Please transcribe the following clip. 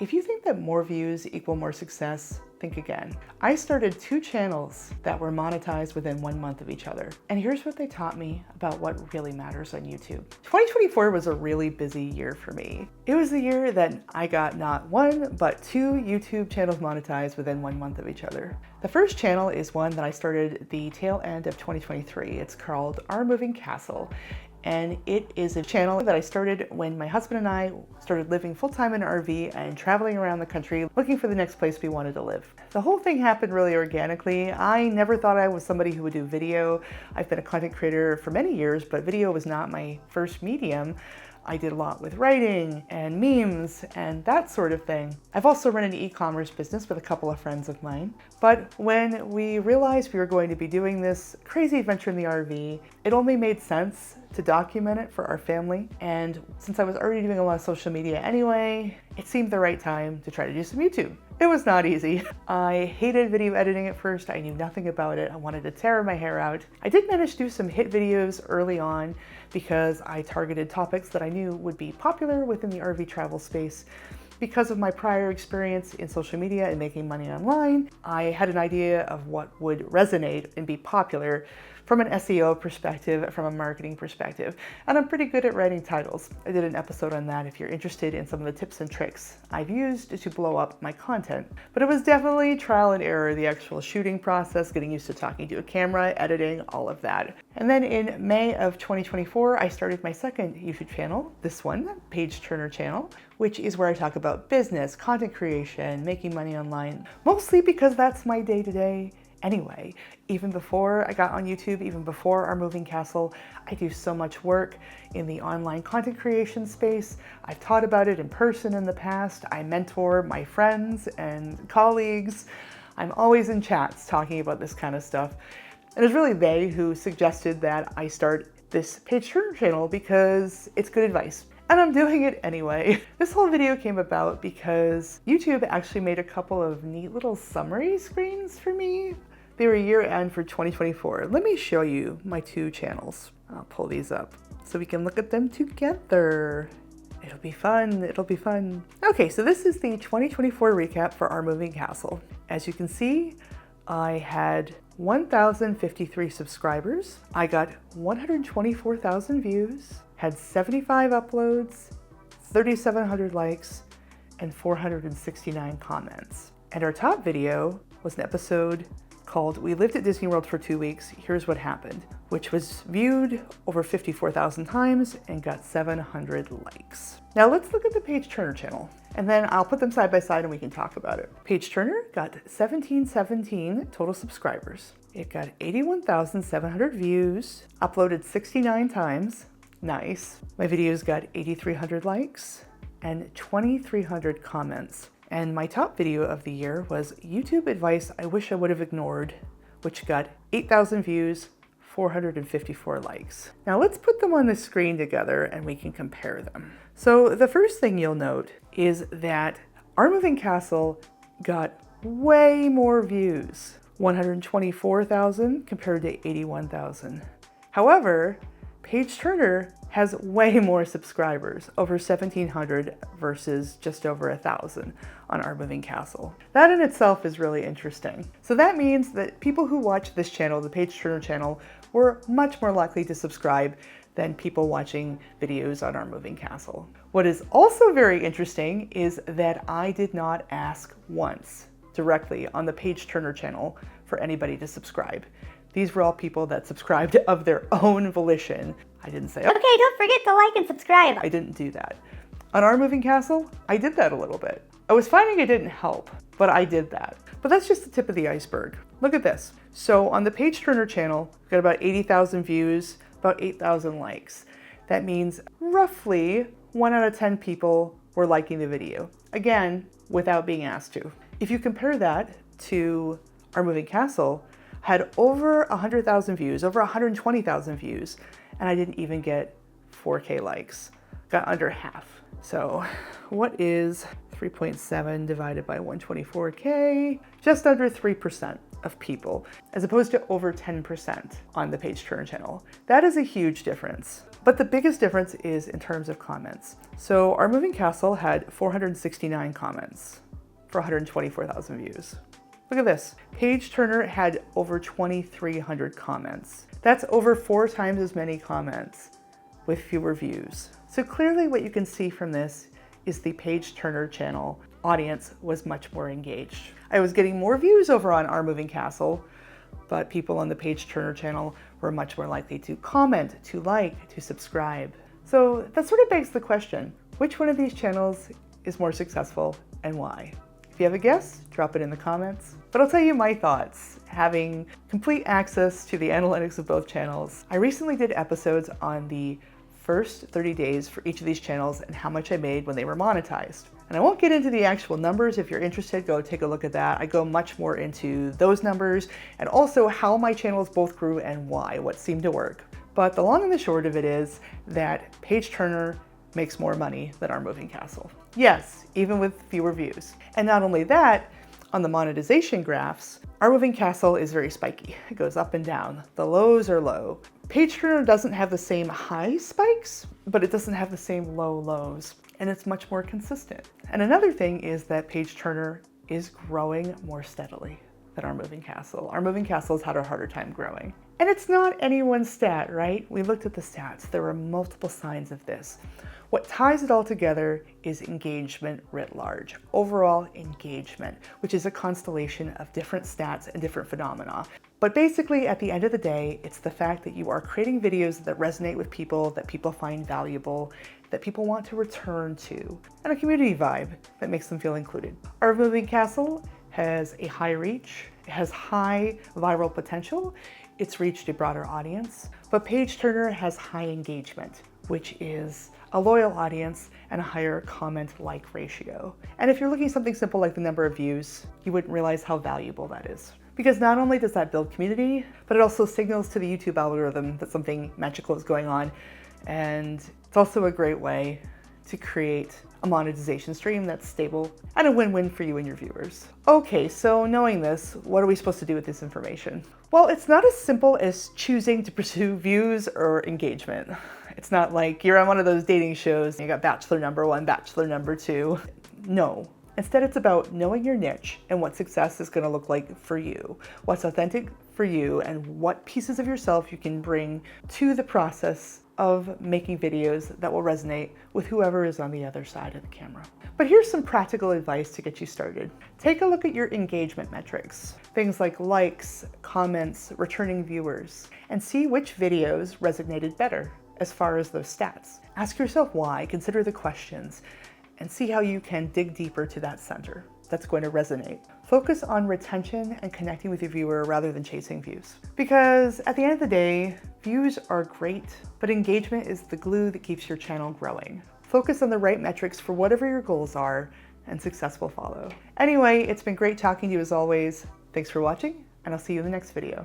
If you think that more views equal more success, think again. I started 2 channels that were monetized within 1 month of each other. And here's what they taught me about what really matters on YouTube. 2024 was a really busy year for me. It was the year that I got not 1, but 2 YouTube channels monetized within 1 month of each other. The first channel is one that I started the tail end of 2023. It's called Our Moving Castle. And it is a channel that I started when my husband and I started living full-time in an RV and traveling around the country looking for the next place we wanted to live. The whole thing happened really organically. I never thought I was somebody who would do video. I've been a content creator for many years, but video was not my first medium. I did a lot with writing and memes and that sort of thing. I've also run an e-commerce business with a couple of friends of mine. But when we realized we were going to be doing this crazy adventure in the RV, it only made sense to document it for our family. And since I was already doing a lot of social media anyway, it seemed the right time to try to do some YouTube. It was not easy. I hated video editing at first. I knew nothing about it. I wanted to tear my hair out. I did manage to do some hit videos early on because I targeted topics that I knew would be popular within the RV travel space. Because of my prior experience in social media and making money online, I had an idea of what would resonate and be popular from an SEO perspective, from a marketing perspective. And I'm pretty good at writing titles. I did an episode on that if you're interested in some of the tips and tricks I've used to blow up my content. But it was definitely trial and error, the actual shooting process, getting used to talking to a camera, editing, all of that. And then in May of 2024, I started my second YouTube channel, this one, Page Turner channel, which is where I talk about business, content creation, making money online, mostly because that's my day-to-day. Anyway, even before I got on YouTube, even before Our Moving Castle, I do so much work in the online content creation space. I've taught about it in person in the past. I mentor my friends and colleagues. I'm always in chats talking about this kind of stuff. And it's really they who suggested that I start this Page Turner channel because it's good advice. And I'm doing it anyway. This whole video came about because YouTube actually made a couple of neat little summary screens for me. They were year-end for 2024. Let me show you my 2 channels. I'll pull these up so we can look at them together. It'll be fun, it'll be fun. Okay, so this is the 2024 recap for Our Moving Castle. As you can see, I had 1,053 subscribers. I got 124,000 views, had 75 uploads, 3,700 likes, and 469 comments. And our top video was an episode called We Lived at Disney World for 2 weeks, Here's What Happened, which was viewed over 54,000 times and got 700 likes. Now let's look at the Page Turner channel, and then I'll put them side by side and we can talk about it. Page Turner got 1717 total subscribers. It got 81,700 views, uploaded 69 times. Nice. My videos got 8,300 likes and 2,300 comments. And my top video of the year was YouTube Advice I Wish I Would Have Ignored, which got 8,000 views, 454 likes. Now let's put them on the screen together and we can compare them. So the first thing you'll note is that Our Moving Castle got way more views, 124,000 compared to 81,000. However, Page Turner has way more subscribers, over 1,700 versus just over 1,000 on Our Moving Castle. That in itself is really interesting. So that means that people who watch this channel, the Page Turner channel, were much more likely to subscribe than people watching videos on Our Moving Castle. What is also very interesting is that I did not ask once directly on the Page Turner channel for anybody to subscribe. These were all people that subscribed of their own volition. I didn't say, okay, don't forget to like and subscribe. I didn't do that. On Our Moving Castle, I did that a little bit. I was finding it didn't help, but I did that. But that's just the tip of the iceberg. Look at this. So on the Page Turner channel, we got about 80,000 views, about 8,000 likes. That means roughly 1 out of 10 people were liking the video. Again, without being asked to. If you compare that to Our Moving Castle, had over 100,000 views, over 120,000 views, and I didn't even get 4K likes. Got under half. So what is 3.7 divided by 124K? Just under 3% of people, as opposed to over 10% on the Page Turner channel. That is a huge difference. But the biggest difference is in terms of comments. So our moving castle had 469 comments for 124,000 views. Look at this. Page Turner had over 2,300 comments. That's over 4 times as many comments with fewer views. So clearly what you can see from this is the Page Turner channel audience was much more engaged. I was getting more views over on Our Moving Castle, but people on the Page Turner channel were much more likely to comment, to like, to subscribe. So that sort of begs the question, which one of these channels is more successful and why? If you have a guess, drop it in the comments. But I'll tell you my thoughts. Having complete access to the analytics of both channels, I recently did episodes on the first 30 days for each of these channels and how much I made when they were monetized. And I won't get into the actual numbers. If you're interested, go take a look at that. I go much more into those numbers and also how my channels both grew and why, what seemed to work. But the long and the short of it is that Page Turner makes more money than Our Moving Castle. Yes, even with fewer views. And not only that, on the monetization graphs, Our Moving Castle is very spiky. It goes up and down. The lows are low. Page Turner doesn't have the same high spikes, but it doesn't have the same low lows, and it's much more consistent. And another thing is that Page Turner is growing more steadily than Our Moving Castle. Our Moving Castle has had a harder time growing. And it's not any one stat, right? We looked at the stats. There were multiple signs of this. What ties it all together is engagement writ large, overall engagement, which is a constellation of different stats and different phenomena. But basically, at the end of the day, it's the fact that you are creating videos that resonate with people, that people find valuable, that people want to return to, and a community vibe that makes them feel included. Our Moving Castle has a high reach, it has high viral potential, it's reached a broader audience, but Page Turner has high engagement, which is a loyal audience and a higher comment-like ratio. And if you're looking at something simple like the number of views, you wouldn't realize how valuable that is. Because not only does that build community, but it also signals to the YouTube algorithm that something magical is going on. And it's also a great way to create a monetization stream that's stable and a win-win for you and your viewers. Okay, so knowing this, what are we supposed to do with this information? Well, it's not as simple as choosing to pursue views or engagement. It's not like you're on one of those dating shows and you got bachelor number 1, bachelor number 2. No. Instead, it's about knowing your niche and what success is going to look like for you, what's authentic for you, and what pieces of yourself you can bring to the process of making videos that will resonate with whoever is on the other side of the camera. But here's some practical advice to get you started. Take a look at your engagement metrics, things like likes, comments, returning viewers, and see which videos resonated better as far as those stats. Ask yourself why, consider the questions, and see how you can dig deeper to that center that's going to resonate. Focus on retention and connecting with your viewer rather than chasing views. Because at the end of the day, views are great, but engagement is the glue that keeps your channel growing. Focus on the right metrics for whatever your goals are, and success will follow. Anyway, it's been great talking to you as always. Thanks for watching, and I'll see you in the next video.